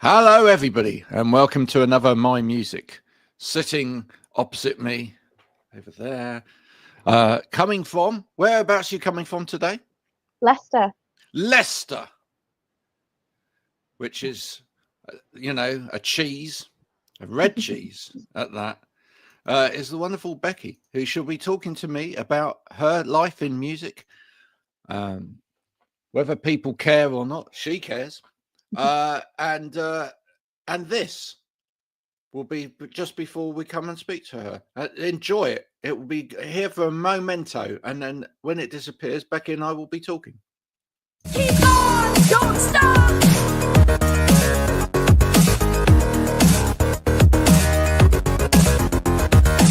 Hello, everybody, and welcome to another My Music. Sitting opposite me over there, coming from, whereabouts are you coming from today? Leicester. Leicester, which is, a cheese, a red cheese at that, is the wonderful Becky, who shall be talking to me about her life in music. Whether people care or not, she cares. And this will be just before we come and speak to her. Enjoy it. It will be here for a memento, and then when it disappears, Becky and I will be talking. Keep on, don't stop.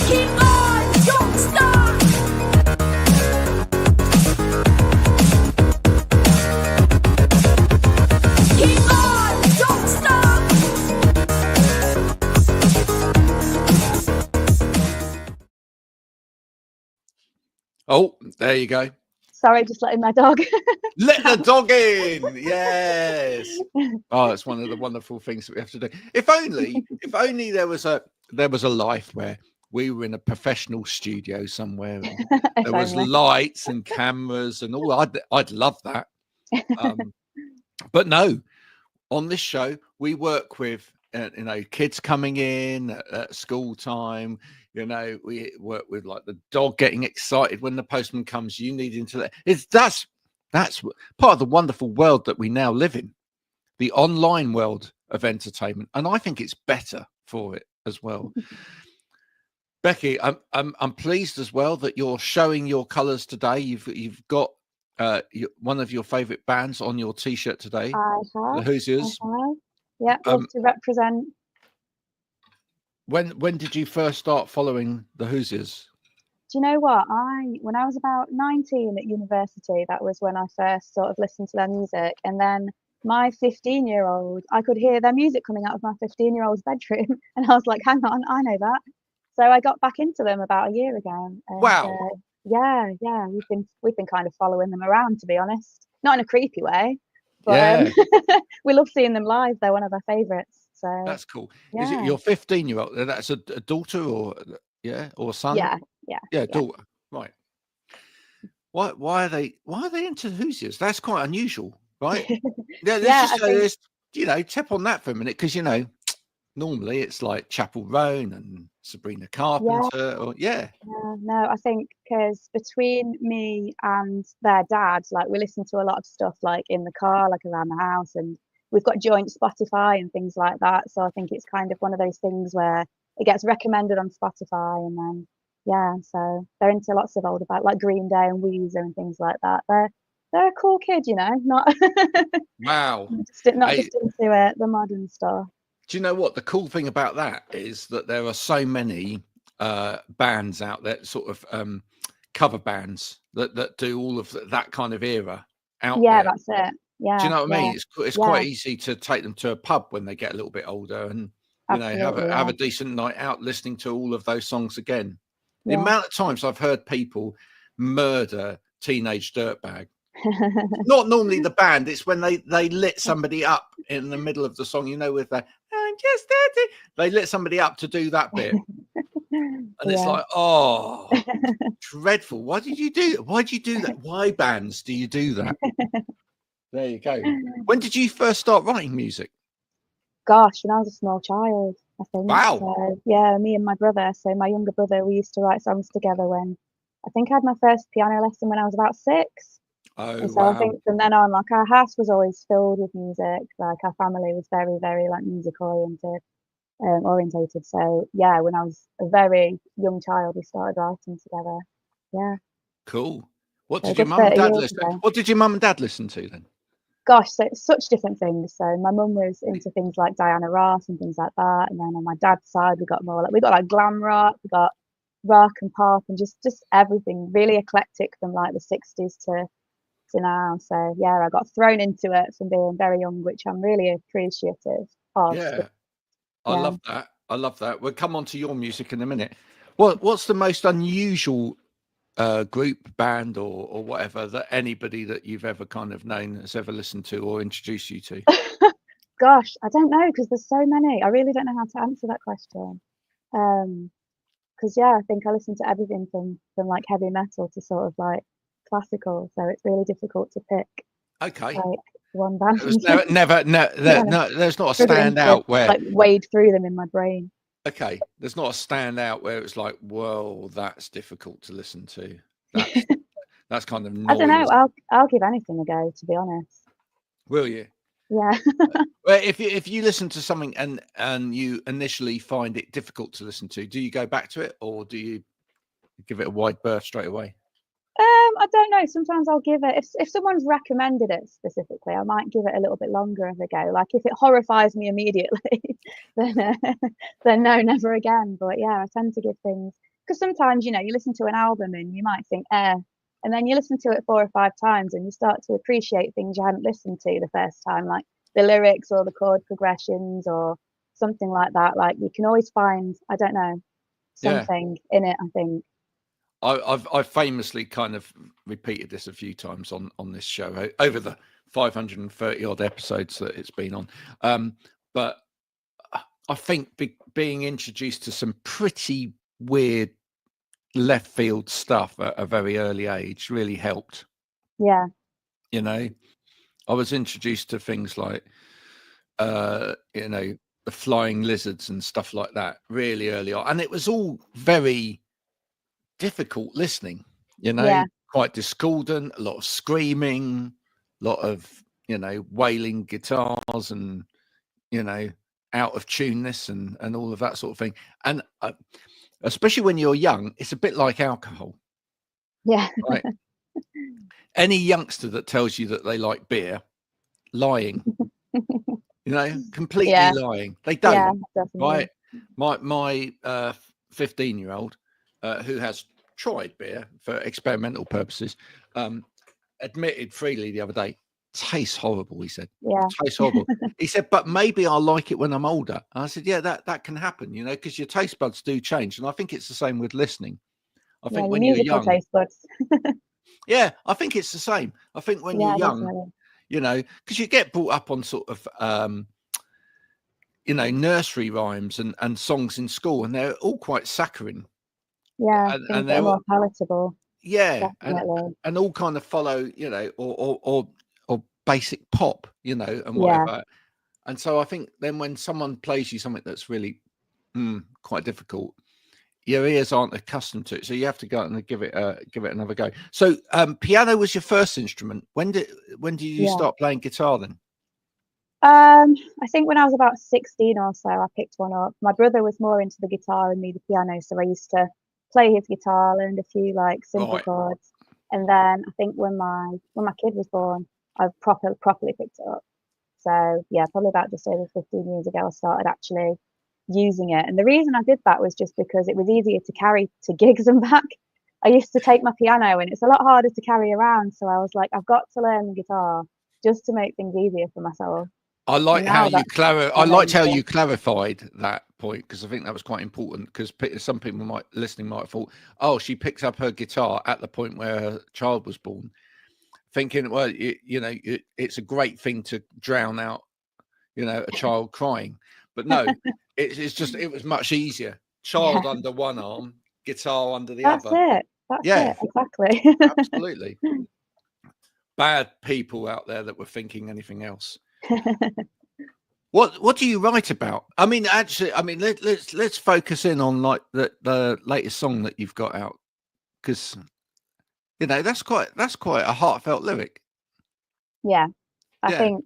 Keep on, don't stop. Keep on, don't stop. Oh, there you go. Sorry, just letting my dog. Let the dog in. Yes. Oh, it's one of the wonderful things that we have to do. If only there was a life where we were in a professional studio somewhere. And there was lights and cameras and all. I'd love that. But no, on this show we work with kids coming in at school time. We work with like the dog getting excited when the postman comes. You needing to that's part of the wonderful world that we now live in, the online world of entertainment, and I think it's better for it as well. Becky, I'm pleased as well that you're showing your colours today. You've got one of your favourite bands on your T-shirt today, the Hoosiers. Yeah, love to represent. When did you first start following the Hoosiers? Do you know what? When I was about 19 at university, that was when I first sort of listened to their music. And then my 15-year-old, I could hear their music coming out of my 15-year-old's bedroom. And I was like, hang on, I know that. So I got back into them about a year ago. And, wow. Yeah. We've been kind of following them around, to be honest. Not in a creepy way, but we love seeing them live. They're one of our favourites. So that's cool. Yeah. Is it your 15-year-old? That's a daughter or a son? Yeah, daughter. Right. Why are they into Hoosiers? That's quite unusual, right? Let's just tap on that for a minute, because normally it's like Chapel Roan and Sabrina Carpenter. No, I think because between me and their dad, like we listen to a lot of stuff like in the car, like around the house, and we've got joint Spotify and things like that. So I think it's kind of one of those things where it gets recommended on Spotify, and then so they're into lots of older bands like Green Day and Weezer and things like that. They're a cool kid, not wow, not just into the modern stuff. Do you know what the cool thing about that is? That there are so many bands out there, sort of cover bands that do all of that kind of era out there. That's it. Do you know what I mean? It's quite easy to take them to a pub when they get a little bit older and have a decent night out listening to all of those songs again. The amount of times I've heard people murder Teenage Dirtbag. Not normally the band, it's when they lit somebody up in the middle of the song, with the I'm just 30. They lit somebody up to do that bit. And it's like, oh, dreadful. Why did you do that? Why bands do you do that? There you go. When did you first start writing music? Gosh, when I was a small child, I think. Wow. So, me and my brother. So my younger brother, we used to write songs together when I think I had my first piano lesson when I was about 6. Oh, and so I think from then on, like our house was always filled with music. Like our family was very, very like music orientated. So when I was a very young child, we started writing together. Yeah. Cool. What did your mum and dad listen to? What did your mum and dad listen to then? Gosh, so such different things. So my mum was into things like Diana Ross and things like that, and then on my dad's side we got like glam rock, we got rock and pop, and just everything really eclectic from like the 60s to now. So I got thrown into it from being very young, which I'm really appreciative of. I love that. We'll come on to your music in a minute. What's the most unusual group, band, or whatever that anybody that you've ever kind of known has ever listened to or introduced you to? Gosh, I don't know, because there's so many. I really don't know how to answer that question. Because yeah, I think I listen to everything from like heavy metal to sort of like classical, so it's really difficult to pick Okay. like one band. It was never no, Yeah. no, there's not a Struggling to, standout where like wade through them in my brain. okay, there's not a standout where it's like, whoa, that's difficult to listen to. That's kind of I don't know. noise. I'll give anything a go, to be honest. Will you? Yeah. Well, if you listen to something and you initially find it difficult to listen to, do you go back to it or do you give it a wide berth straight away? I don't know. Sometimes I'll give it if someone's recommended it specifically, I might give it a little bit longer of a go. Like if it horrifies me immediately, then no, never again. But yeah, I tend to give things because sometimes you listen to an album and you might think and then you listen to it 4 or 5 times and you start to appreciate things you hadn't listened to the first time, like the lyrics or the chord progressions or something like that. Like you can always find, I don't know, something in it, I think. I've famously kind of repeated this a few times on this show over the 530 odd episodes that it's been on, but I think being introduced to some pretty weird left field stuff at a very early age really helped. Yeah. I was introduced to things like the flying lizards and stuff like that really early on, and it was all very difficult listening, Yeah. quite discordant, a lot of screaming, a lot of wailing guitars and out of tuneness and all of that sort of thing. And especially when you're young, it's a bit like alcohol. Yeah. Right? Any youngster that tells you that they like beer, lying. Completely Yeah. lying. They don't. Yeah, definitely. Right. My 15-year-old who has tried beer for experimental purposes admitted freely the other day, tastes horrible. He said, Yeah. tastes horrible. He said, but maybe I'll like it when I'm older. And I said, yeah, that can happen, because your taste buds do change. And I think it's the same with listening. I think when you're young, taste buds. yeah, I think it's the same. I think when you're young, because you get brought up on sort of nursery rhymes and songs in school, and they're all quite saccharine. Yeah, and they're more palatable. Yeah, definitely. and all kind of follow, or basic pop, and whatever. Yeah. And so I think then when someone plays you something that's really quite difficult, your ears aren't accustomed to it, so you have to go and give it another go. So piano was your first instrument. When did you start playing guitar then? I think when I was about 16 or so, I picked one up. My brother was more into the guitar and me the piano, so I used to play his guitar, learned a few like simple chords, and then I think when my kid was born, I properly picked it up. So yeah, probably about just over 15 years ago, I started actually using it. And the reason I did that was just because it was easier to carry to gigs and back. I used to take my piano and it's a lot harder to carry around, so I was like, I've got to learn the guitar just to make things easier for myself. I like how you liked how you clarified that point, because I think that was quite important, because some people might have thought, oh, she picked up her guitar at the point where her child was born, thinking, well, it's a great thing to drown out, a child crying. But no, it's just, it was much easier. Child under one arm, guitar under the other. That's it, exactly. Absolutely. Bad people out there that were thinking anything else. What do you write about? I mean, actually, let's focus in on like the latest song that you've got out, because that's quite a heartfelt lyric. Yeah, I think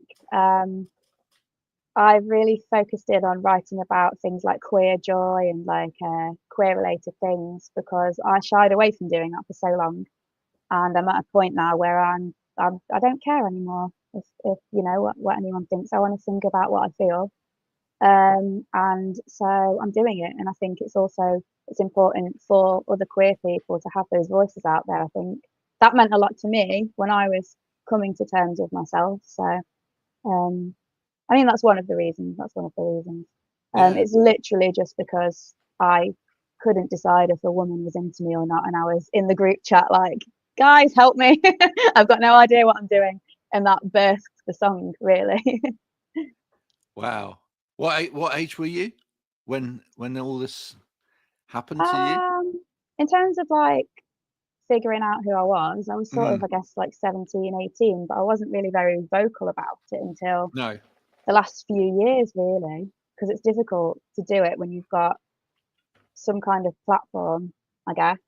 I've really focused in on writing about things like queer joy and like queer related things, because I shied away from doing that for so long, and I'm at a point now where I don't care anymore if what anyone thinks. I want to think about what I feel, and so I'm doing it. And I think it's important for other queer people to have those voices out there. I think that meant a lot to me when I was coming to terms with myself. So I mean, that's one of the reasons. It's literally just because I couldn't decide if a woman was into me or not, and I was in the group chat like, guys, help me. I've got no idea what I'm doing. And that birthed the song, really. Wow. What age were you when all this happened to you? In terms of like figuring out who I was sort of, Mm, I guess, like 17, 18, but I wasn't really very vocal about it until no. the last few years, really, because it's difficult to do it when you've got some kind of platform, I guess,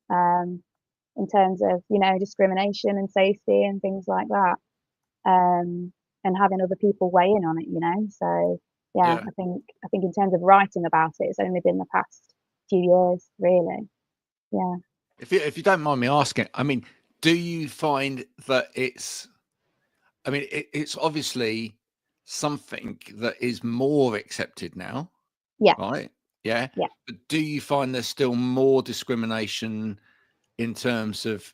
in terms of, discrimination and safety and things like that, and having other people weigh in on it. So yeah, Yeah. I think in terms of writing about it, it's only been the past few years, really. Yeah. If you don't mind me asking, I mean, do you find that it's obviously something that is more accepted now, Yeah. right? Yeah. Yeah. But do you find there's still more discrimination in terms of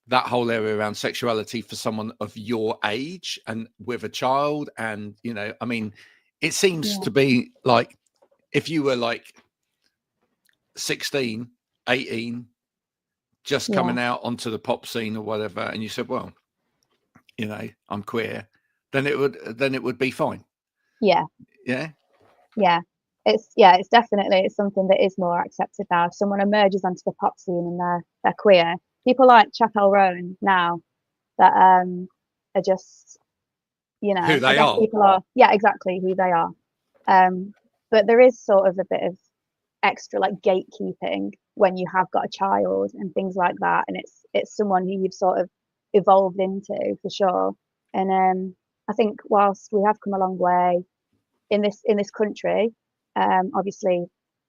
that whole area around sexuality for someone of your age and with a child? And, I mean, it seems Yeah. to be like if you were like 16, 18, just Yeah. coming out onto the pop scene or whatever, and you said, well, I'm queer, then it would be fine. Yeah. Yeah. Yeah. It's definitely, it's something that is more accepted now. If someone emerges onto the pop scene and they're queer, people like Chappell Roan now that are just, Who I they guess are. people are, yeah, exactly who they are. But there is sort of a bit of extra like gatekeeping when you have got a child and things like that, and it's someone who you've sort of evolved into for sure. And I think whilst we have come a long way in this country, obviously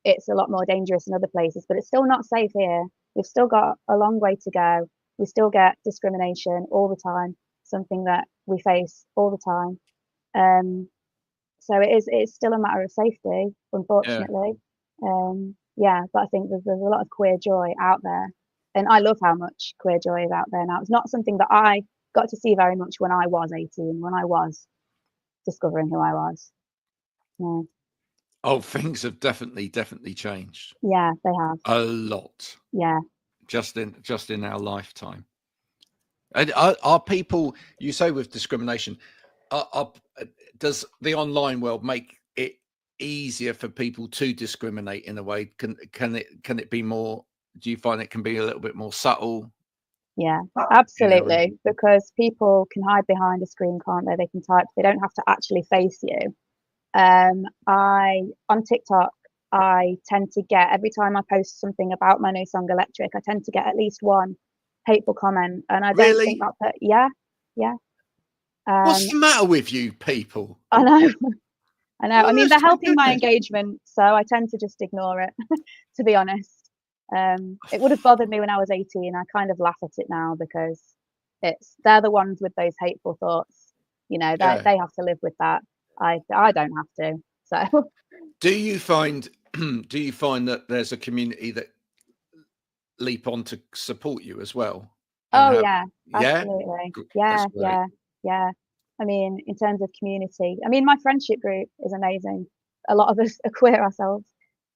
it's a lot more dangerous in other places, but it's still not safe here. We've still got a long way to go. We still get discrimination all the time, something that we face all the time. So it's still a matter of safety, Yeah. unfortunately. Yeah, but I think there's a lot of queer joy out there, and I love how much queer joy is out there now. It's not something that I got to see very much when I was 18, when I was discovering who I was. Yeah, Oh, things have definitely changed yeah, they have. a lot Yeah, just in our lifetime. And are people, you say with discrimination, does the online world make it easier for people to discriminate in a way? Can it be more? Do you find it can be a little bit more subtle? yeah, Yeah. absolutely. Because people can hide behind a screen, can't they? They can type. They don't have to actually face you. I on TikTok, I tend to get every time I post something about my new song Electric, I tend to get at least one hateful comment, and I don't think Really? that's it. Yeah, yeah. What's Um, the matter with you people? I know, I know. I mean, they're Honest to helping my goodness. engagement, so I tend to just ignore it, to be honest. It would have bothered me when I was 18. I kind of laugh at it now because they're the ones with those hateful thoughts. Yeah. They have to live with that. I don't have to. So Do you find that there's a community that leap on to support you as well? And oh have yeah, yeah? absolutely. That's Yeah, great. yeah, yeah. I mean, in terms of community, I mean, my friendship group is amazing. A lot of us are queer ourselves,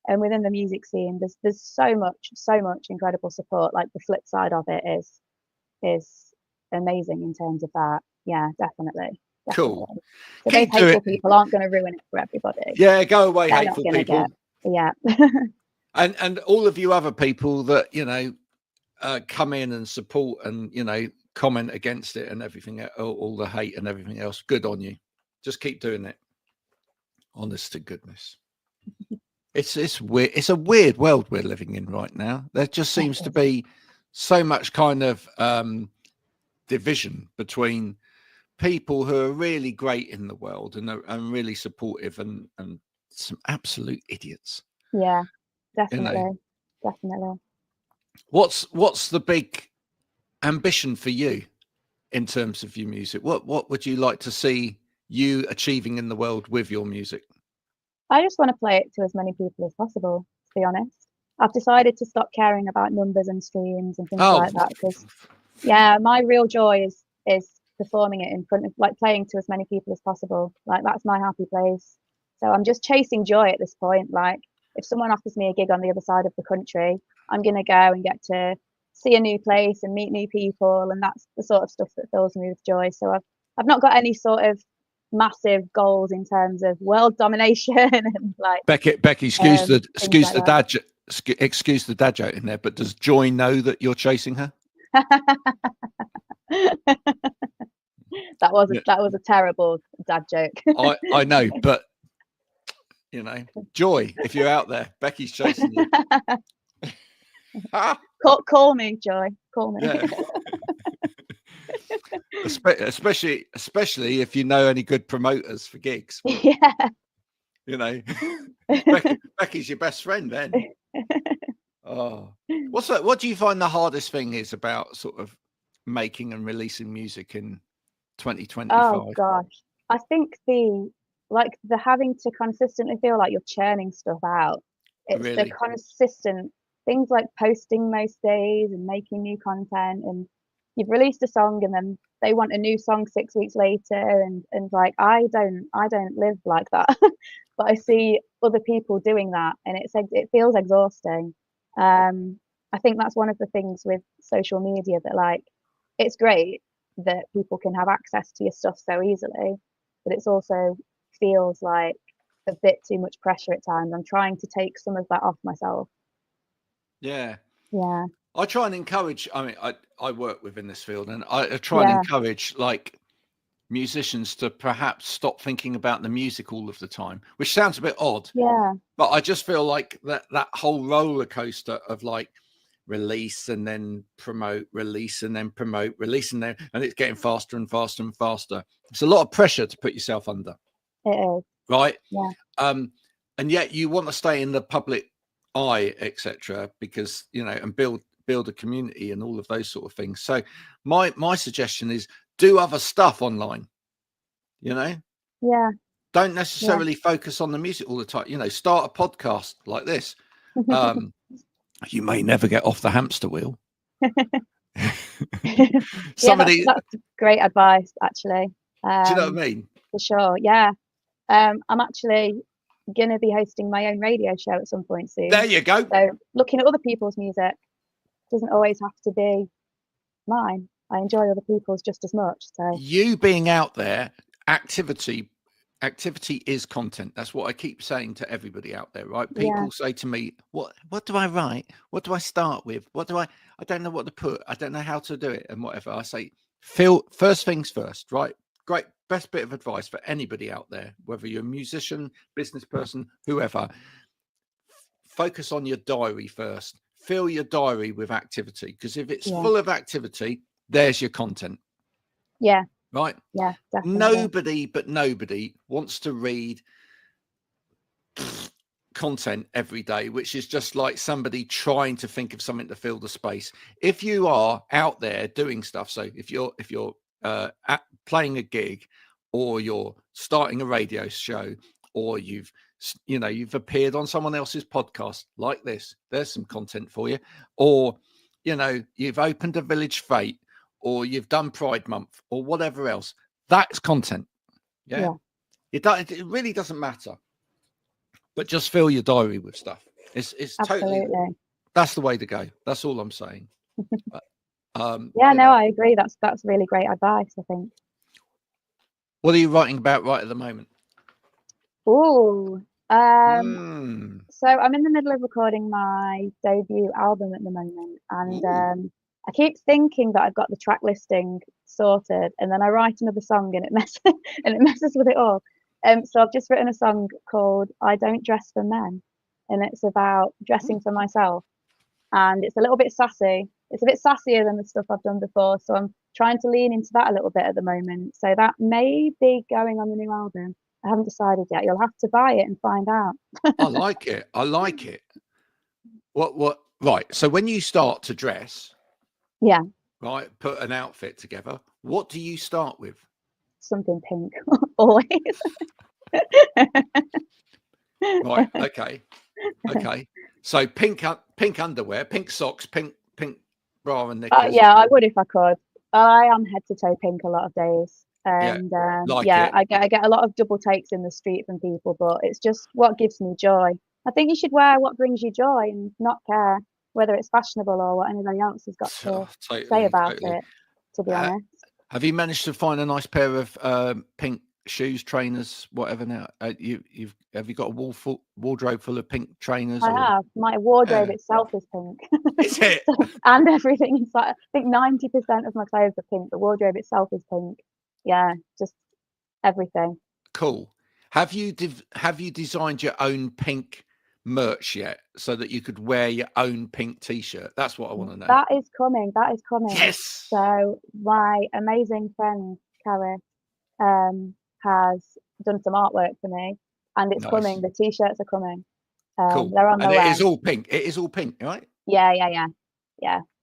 and within the music scene, there's so much incredible support. Like the flip side of it is amazing in terms of that. Yeah, definitely, Cool. definitely. So those Keep doing hateful people aren't going to ruin it for everybody. Yeah, go away, They're not hateful going to get. people. Yeah, And all of you other people that, come in and support and, comment against it and everything, all the hate and everything else. Good on you. Just keep doing it. Honest to goodness. It's weird. It's a weird world we're living in right now. There just seems to be so much kind of division between people who are really great in the world and really supportive and some absolute idiots. yeah, You know, definitely, definitely. what's the big ambition for you in terms of your music? What would you like to see you achieving in the world with your music? I just want to play it to as many people as possible, to be honest. I've decided to stop caring about numbers and streams and things Oh, like that because, yeah, my real joy is performing it in front of, like, playing to as many people as possible. Like, that's my happy place. So I'm just chasing joy at this point. Like, if someone offers me a gig on the other side of the country, I'm going to go and get to see a new place and meet new people. And that's the sort of stuff that fills me with joy. So I've not got any sort of massive goals in terms of world domination and like Becky, excuse things the like that. excuse the dad joke in there, but does Joy know that you're chasing her? That was Yeah. a terrible dad joke. I know, but you know, Joy, if you're out there, Becky's chasing you. Call me, Joy. Call me. Yeah. especially if you know any good promoters for gigs. Yeah. You know, Becky's your best friend then. Oh, what do you find the hardest thing is about sort of making and releasing music in 2025? Oh gosh, I think the having to consistently feel like you're churning stuff out. It's the Really? consistent things like posting most days and making new content, and you've released a song and then they want a new song 6 weeks later, and like I don't live like that. But I see other people doing that, and it feels exhausting. I think that's one of the things with social media, that like it's great that people can have access to your stuff so easily, but it's also feels like a bit too much pressure at times. I'm trying to take some of that off myself. Yeah. Yeah. I try and encourage. I mean, I work within this field, and I try and encourage like musicians to perhaps stop thinking about the music all of the time, which sounds a bit odd. Yeah. But I just feel like that whole roller coaster of like release and then promote, release and then promote, release and then, and it's getting faster and faster and faster. It's a lot of pressure to put yourself under. It is. Right. Yeah. And yet you want to stay in the public eye, etc., because you know, and build a community and all of those sort of things. So my suggestion is do other stuff online. You know. Yeah. Don't necessarily focus on the music all the time. You know, start a podcast like this. You may never get off the hamster wheel. Somebody, that's great advice, actually. do you know what I mean? For sure. Yeah. I'm actually gonna be hosting my own radio show at some point soon. There you go. So looking at other people's music doesn't always have to be mine. I enjoy other people's just as much. So you being out there, activity is content. That's what I keep saying to everybody out there, right? People say to me, what do I write? What do I start with? I don't know what to put. I don't know how to do it and whatever. I say, first things first, right? Great. Best bit of advice for anybody out there, whether you're a musician, business person, whoever, focus on your diary first. Fill your diary with activity, because if it's full of activity, there's your content. Yeah. Right. Yeah, definitely. Nobody wants to read content every day, which is just like somebody trying to think of something to fill the space. If you are out there doing stuff, so if you're playing a gig, or you're starting a radio show, or you've appeared on someone else's podcast like this, there's some content for you. Or you've opened a Village Fete, or you've done Pride Month, or whatever else. That's content. Yeah. It really doesn't matter. But just fill your diary with stuff. It's totally, that's the way to go. That's all I'm saying. But, I agree. That's really great advice, I think. What are you writing about right at the moment? So I'm in the middle of recording my debut album at the moment, and I keep thinking that I've got the track listing sorted, and then I write another song and it messes with it all. So I've just written a song called I Don't Dress for Men, and it's about dressing for myself, and it's a little bit sassy. It's a bit sassier than the stuff I've done before, so I'm trying to lean into that a little bit at the moment. So that may be going on the new album. I haven't decided yet. You'll have to buy it and find out. I like it. What? Right. So when you start to dress, right, put an outfit together, what do you start with? Something pink, always. Right. Okay. So pink underwear, pink socks, pink bra and knickers. Yeah, I would if I could. I am head to toe pink a lot of days, and I get a lot of double takes in the street from people, but it's just what gives me joy. I think you should wear what brings you joy and not care whether it's fashionable or what anybody else has got to say about it, to be honest. Have you managed to find a nice pair of pink shoes, trainers, whatever. Now, have you got a wardrobe full of pink trainers? I have. My wardrobe Yeah. itself is pink. Is it? And everything inside. I think 90% of my clothes are pink. The wardrobe itself is pink. Yeah, just everything. Cool. Have you designed your own pink merch yet, so that you could wear your own pink T-shirt? That's what I want to know. That is coming. That is coming. Yes. So my amazing friend Carrie has done some artwork for me, and it's Nice. coming. The T-shirts are coming. Cool. They're on the And way. it is all pink. It is all pink, right? Yeah.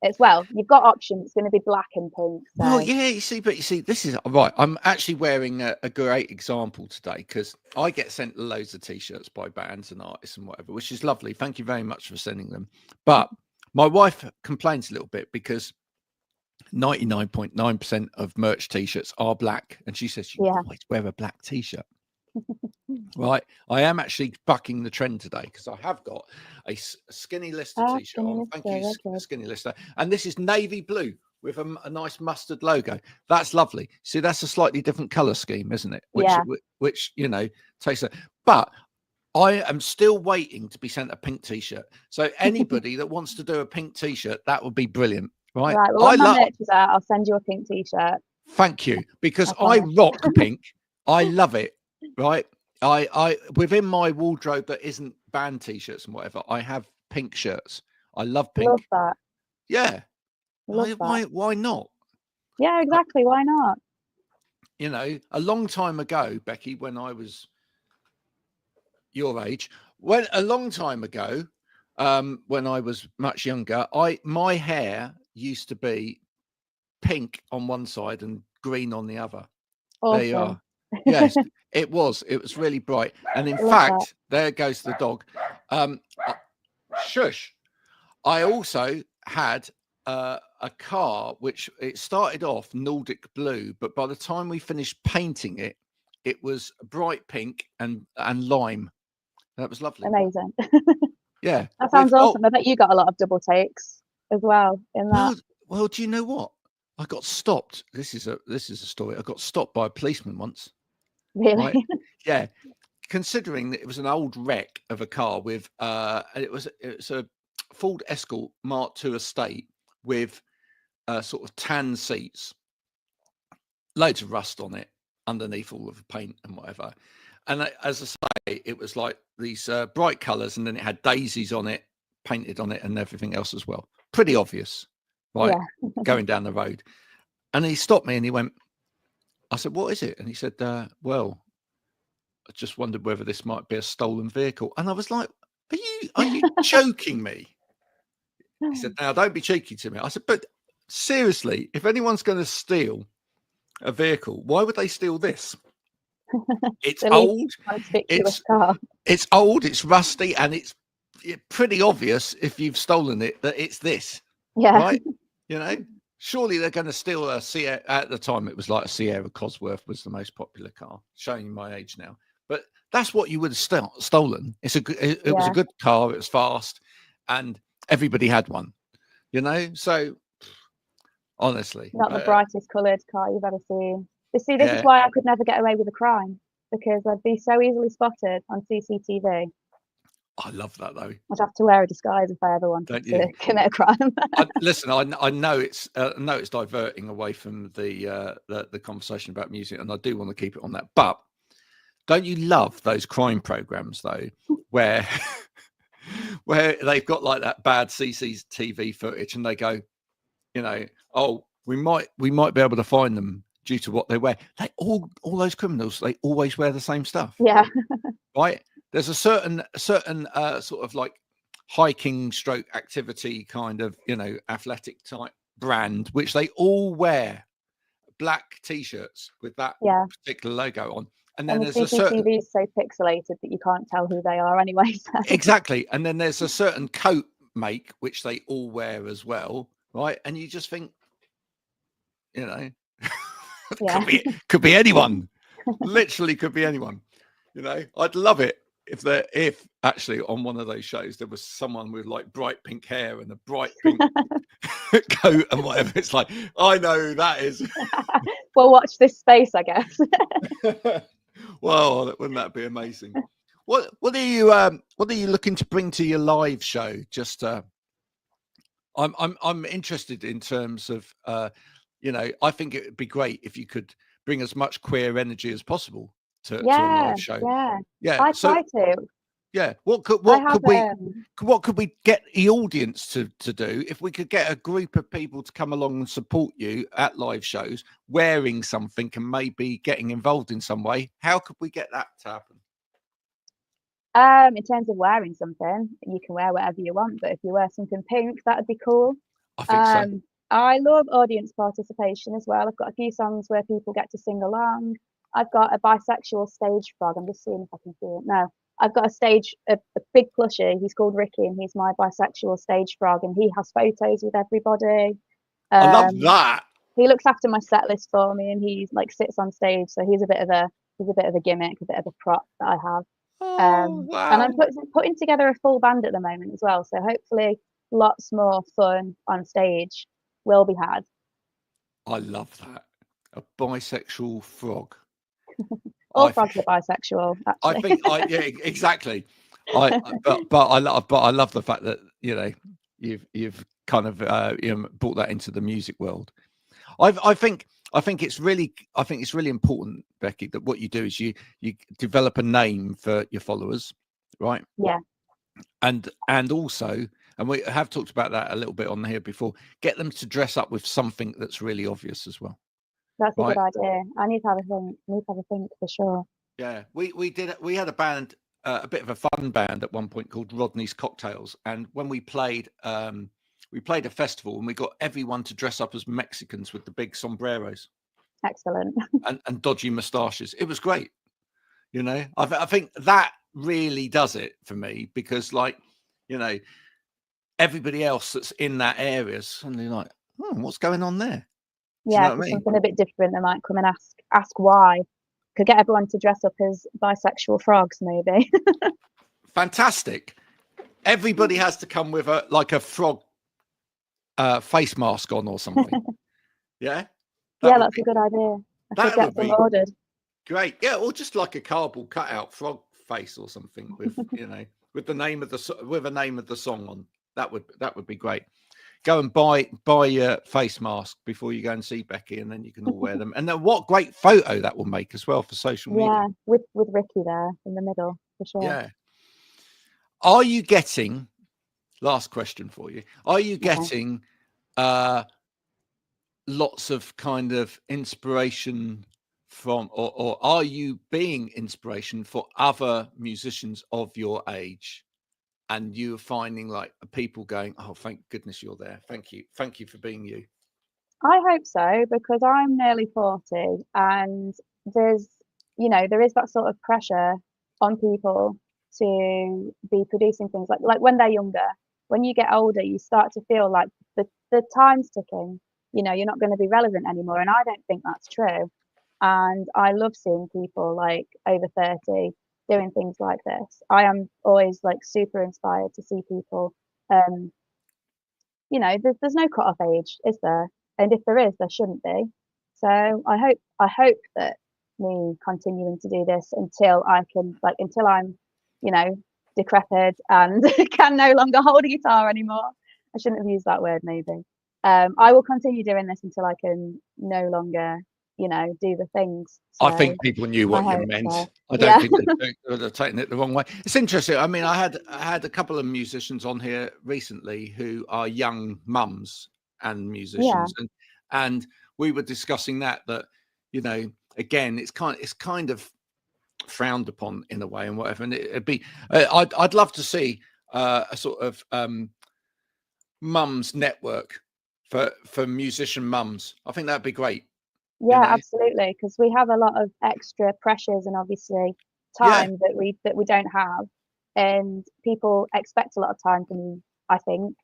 It's, well, you've got options. It's going to be black and pink. So. Well, yeah, you see, this is right. I'm actually wearing a great example today, because I get sent loads of T-shirts by bands and artists and whatever, which is lovely. Thank you very much for sending them. But my wife complains a little bit because 99.9% of merch T-shirts are black, and she says you always wear a black T-shirt. Right, I am actually bucking the trend today, because I have got a Skinny Lister T-shirt on. Thank you, Skinny Lister, and this is navy blue with a nice mustard logo. That's lovely. See, that's a slightly different color scheme, isn't it? Which you know takes a. But I am still waiting to be sent a pink T-shirt. So anybody that wants to do a pink T-shirt, that would be brilliant. Right. Well, when my merch is out, I'll send you a pink T-shirt. Thank you, because I rock pink. I love it. Right. I within my wardrobe that isn't band T-shirts and whatever, I have pink shirts. I love pink. Love that. Yeah. Love Why not? Yeah, exactly. Why not? You know, a long time ago, Becky, when I was your age, when I was much younger, my hair used to be pink on one side and green on the other. Awesome. There you are. Yes, it was really bright. And in fact, there goes the dog. Shush. I also had a car which it started off Nordic blue, but by the time we finished painting it, it was bright pink and lime. That was lovely. Amazing. Yeah. That sounds awesome. I bet you got a lot of double takes as well in that. Well, do you know what? I got stopped. This is a story. I got stopped by a policeman once. Really? Right? Yeah. Considering that it was an old wreck of a car with it was a Ford Escort Mark II estate with sort of tan seats, loads of rust on it underneath all of the paint and whatever. And as I say, it was like these bright colours, and then it had daisies on it, painted on it, and everything else as well. Pretty obvious, right? Yeah. Going down the road. And he stopped me and he went, I said, "What is it?" And he said, "Well, I just wondered whether this might be a stolen vehicle." And I was like, are you joking me? He said, "Now, don't be cheeky to me." I said, "But seriously, if anyone's going to steal a vehicle, why would they steal this? It's old. It's old. It's rusty, and it's pretty obvious if you've stolen it that it's this." Yeah. Right? You know, surely they're going to steal a Sierra. At the time, it was like a Sierra Cosworth was the most popular car. Showing you my age now, but that's what you would have stolen. It was a good car. It was fast, and everybody had one. You know, so honestly, not the brightest coloured car you've ever seen. This is why I could never get away with a crime, because I'd be so easily spotted on CCTV. I love that though. I'd have to wear a disguise if I ever wanted to commit a crime. Listen, I know it's diverting away from the conversation about music, and I do want to keep it on that. But don't you love those crime programs though, where they've got like that bad CCTV footage, and they go, you know, "Oh, we might be able to find them due to what they wear." They all those criminals, they always wear the same stuff. Yeah. Right. There's a certain sort of like hiking stroke activity kind of, you know, athletic type brand, which they all wear black T-shirts with that particular logo on. And then there's the CCTV is so pixelated that you can't tell who they are anyway. So. Exactly. And then there's a certain coat make which they all wear as well, right? And you just think, you know, could be anyone. Literally could be anyone. You know, I'd love it. if actually on one of those shows there was someone with like bright pink hair and a bright pink coat and whatever, it's like, I know who that is. Well, watch this space, I guess. Well, wouldn't that be amazing? What are you looking to bring to your live show? Just I'm interested in terms of I think it would be great if you could bring as much queer energy as possible to a live show. Yeah. I try to. Yeah. What could we get the audience to do if we could get a group of people to come along and support you at live shows, wearing something and maybe getting involved in some way? How could we get that to happen? In terms of wearing something, you can wear whatever you want, but if you wear something pink, that would be cool. I think so. I love audience participation as well. I've got a few songs where people get to sing along. I've got a bisexual stage frog. I'm just seeing if I can see it. No, I've got a big plushie. He's called Ricky, and he's my bisexual stage frog, and he has photos with everybody. I love that. He looks after my set list for me, and he like sits on stage, so he's a bit of a gimmick, a bit of a prop that I have. Wow. And I'm putting together a full band at the moment as well, so hopefully lots more fun on stage will be had. I love that. A bisexual frog. All frogs are bisexual, actually. Yeah, exactly. But I love the fact that you've kind of brought that into the music world. I think it's really important, Becky, that what you do is you develop a name for your followers, right? Yeah. And also, and we have talked about that a little bit on here before, get them to dress up with something that's really obvious as well. That's a good idea. I need to have a think for sure. Yeah, we had a band, a bit of a fun band at one point called Rodney's Cocktails, and when we played a festival and we got everyone to dress up as Mexicans with the big sombreros. Excellent. and dodgy moustaches. It was great. I think that really does it for me, because everybody else that's in that area is suddenly like, what's going on there? Yeah, something a bit different. They might come and ask why. Could get everyone to dress up as bisexual frogs, maybe. Fantastic. Everybody has to come with a frog face mask on or something. Yeah? That's a good idea. I should get them ordered. Great. Yeah, or just like a cardboard cutout frog face or something with with the name of the song on. That would be great. Go and buy your face mask before you go and see Becky, and then you can all wear them. And then what great photo that will make as well for social media. Yeah, with Ricky there in the middle, for sure. Yeah. Are you getting, last question for you, are you getting lots of kind of inspiration from, or are you being inspiration for other musicians of your age? And you're finding like people going, oh, thank goodness you're there. Thank you for being you. I hope so, because I'm nearly 40, and there is that sort of pressure on people to be producing things like when they're younger. When you get older, you start to feel like the time's ticking. You're not going to be relevant anymore, and I don't think that's true. And I love seeing people like over 30 doing things like this. I am always like super inspired to see people. There's no cut-off age, is there? And if there is, there shouldn't be. So I hope that me continuing to do this until I'm decrepit and can no longer hold a guitar anymore. I shouldn't have used that word, maybe. I will continue doing this until I can no longer do the things. So I think people knew what you meant. So. I don't think they're taking it the wrong way. It's interesting. I mean, I had a couple of musicians on here recently who are young mums and musicians, and we were discussing that again, it's kind of frowned upon in a way and whatever. And it'd be, I'd love to see a sort of mums network for musician mums. I think that'd be great. Yeah, absolutely, because we have a lot of extra pressures and obviously time that we don't have, and people expect a lot of time from you, I think,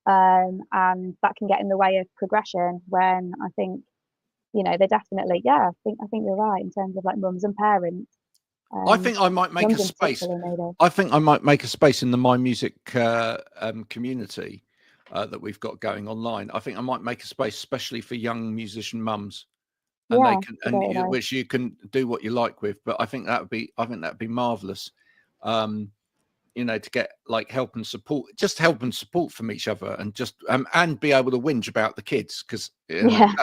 and that can get in the way of progression. When I think, they definitely, I think you're right in terms of like mums and parents. I think I might make a London space. particularly, maybe. I think I might make a space in the My Music community that we've got going online. I think I might make a space especially for young musician mums, and they Yeah, can, it's a great idea. which you can do what you like with. But I think that'd be marvelous. You know, to get like help and support from each other, and just and be able to whinge about the kids, because Yeah.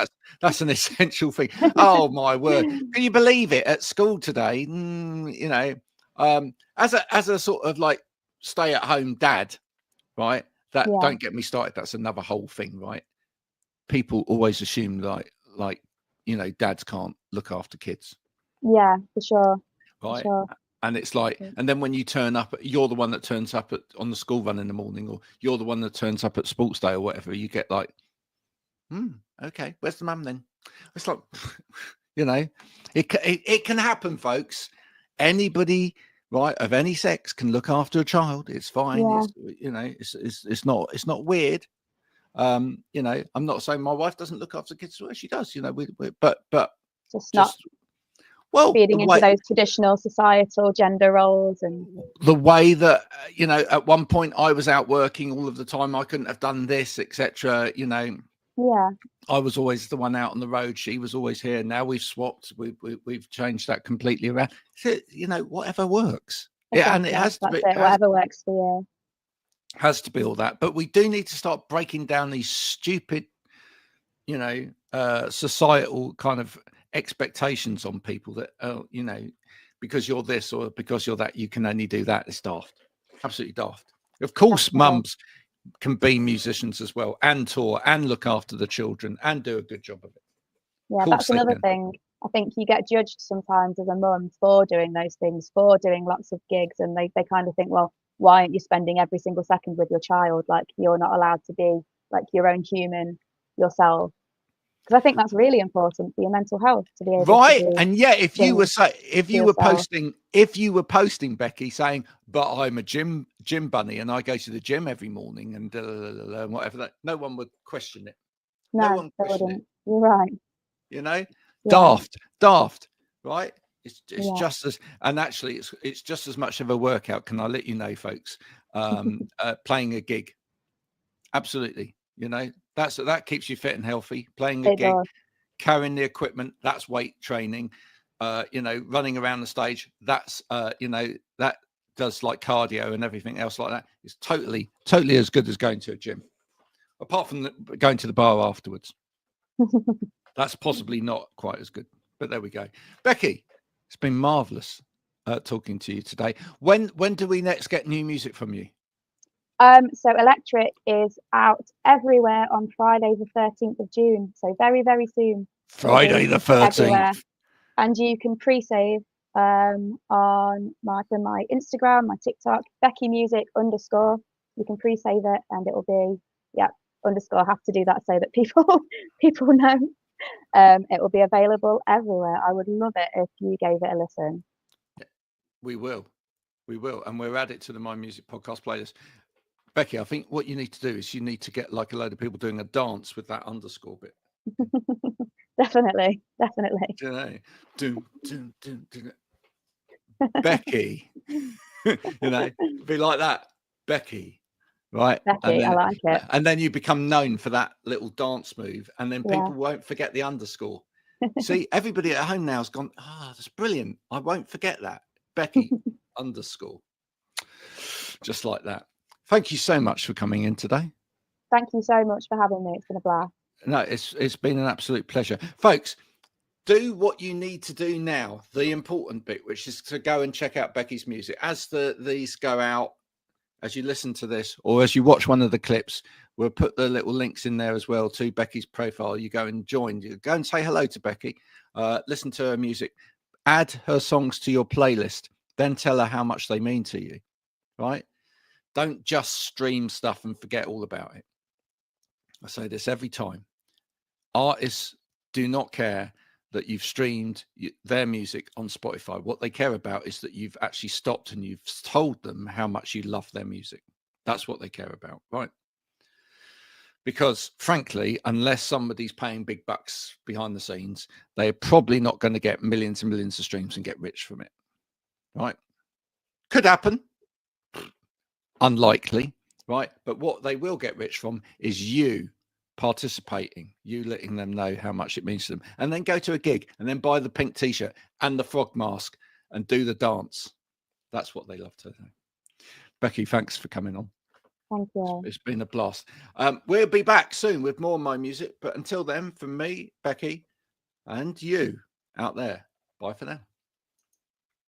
that's an essential thing. Oh my word, can you believe it? At school today, you know, as a sort of like stay at home dad, right? That Yeah. Don't get me started. That's another whole thing, right? People always assume like you know, dads can't look after kids, Yeah, for sure. right? Sure. And it's like, Okay. and then when you turn up, you're the one that turns up on the school run in the morning, or you're the one that turns up at sports day or whatever. You get like, okay, where's the mum then? It's like, you know, it can happen, folks. Anybody, right, of any sex can look after a child. It's fine. Yeah. It's, you know, it's not weird. You know, I'm not saying my wife doesn't look after kids. Well, she does. You know, but Just not well, feeding into those traditional societal gender roles, and the way that you know, at one point I was out working all of the time. I couldn't have done this, etc. You know, yeah, I was always the one out on the road. She was always here. Now we've swapped. We've changed that completely around. So, you know, whatever works. Yeah, and it has to be whatever works for you. Has to be all that. But we do need to start breaking down these stupid, you know, societal kind of expectations on people that, you know, because you're this or because you're that, you can only do that. It's daft. Absolutely daft. Of course, mums can be musicians as well, and tour and look after the children and do a good job of it. Yeah, that's another thing. I think you get judged sometimes as a mum for doing those things, for doing lots of gigs, and they kind of think, well, why aren't you spending every single second with your child? Like, you're not allowed to be like your own human yourself. Because I think that's really important for your mental health, to be able right. to And yeah, if you were posting, Becky, saying, but I'm a gym bunny and I go to the gym every morning and whatever, that no one would question it. No one question it. You're right. You know, Yeah. daft, right? It's Yeah. just as, and actually it's just as much of a workout. Can I let you know, folks? Playing a gig. Absolutely. You know, that keeps you fit and healthy. Playing a gig, carrying the equipment, that's weight training. You know, running around the stage, that's you know, that does like cardio and everything else like that. It's totally as good as going to a gym, apart from going to the bar afterwards. That's possibly not quite as good, but there we go. Becky, it's been marvelous talking to you today. When do we next get new music from you? So Electric is out everywhere on Friday the 13th of June. So very, very soon. Friday the 13th. And you can pre-save on my Instagram, my TikTok, Becky Music _ You can pre-save it, and it will be _ have to do that so that people know. It will be available everywhere. I would love it if you gave it a listen. We will, and we'll add it to the My Music podcast playlist. Becky, I think what you need to do is you need to get like a load of people doing a dance with that _ bit. Definitely. You know, Becky, you know, be like that, Becky, right? Becky, I like it. And then you become known for that little dance move, and then people won't forget the _ See, everybody at home now has gone, that's brilliant. I won't forget that. Becky _ Just like that. Thank you so much for coming in today. Thank you so much for having me. It's been a blast. No, it's been an absolute pleasure. Folks, do what you need to do now. The important bit, which is to go and check out Becky's music. As these go out, as you listen to this, or as you watch one of the clips, we'll put the little links in there as well to Becky's profile. You go and join. You go and say hello to Becky. Listen to her music. Add her songs to your playlist. Then tell her how much they mean to you, right? Don't just stream stuff and forget all about it. I say this every time. Artists do not care that you've streamed their music on Spotify. What they care about is that you've actually stopped and you've told them how much you love their music. That's what they care about, right? Because frankly, unless somebody's paying big bucks behind the scenes, they're probably not going to get millions and millions of streams and get rich from it. right? Could happen. Unlikely, right? But what they will get rich from is you participating, you letting them know how much it means to them, and then go to a gig and then buy the pink t-shirt and the frog mask and do the dance. That's what they love to do. Becky, thanks for coming on. Thank you. It's been a blast. We'll be back soon with more of my music, but until then, from me, Becky, and you out there, bye for now.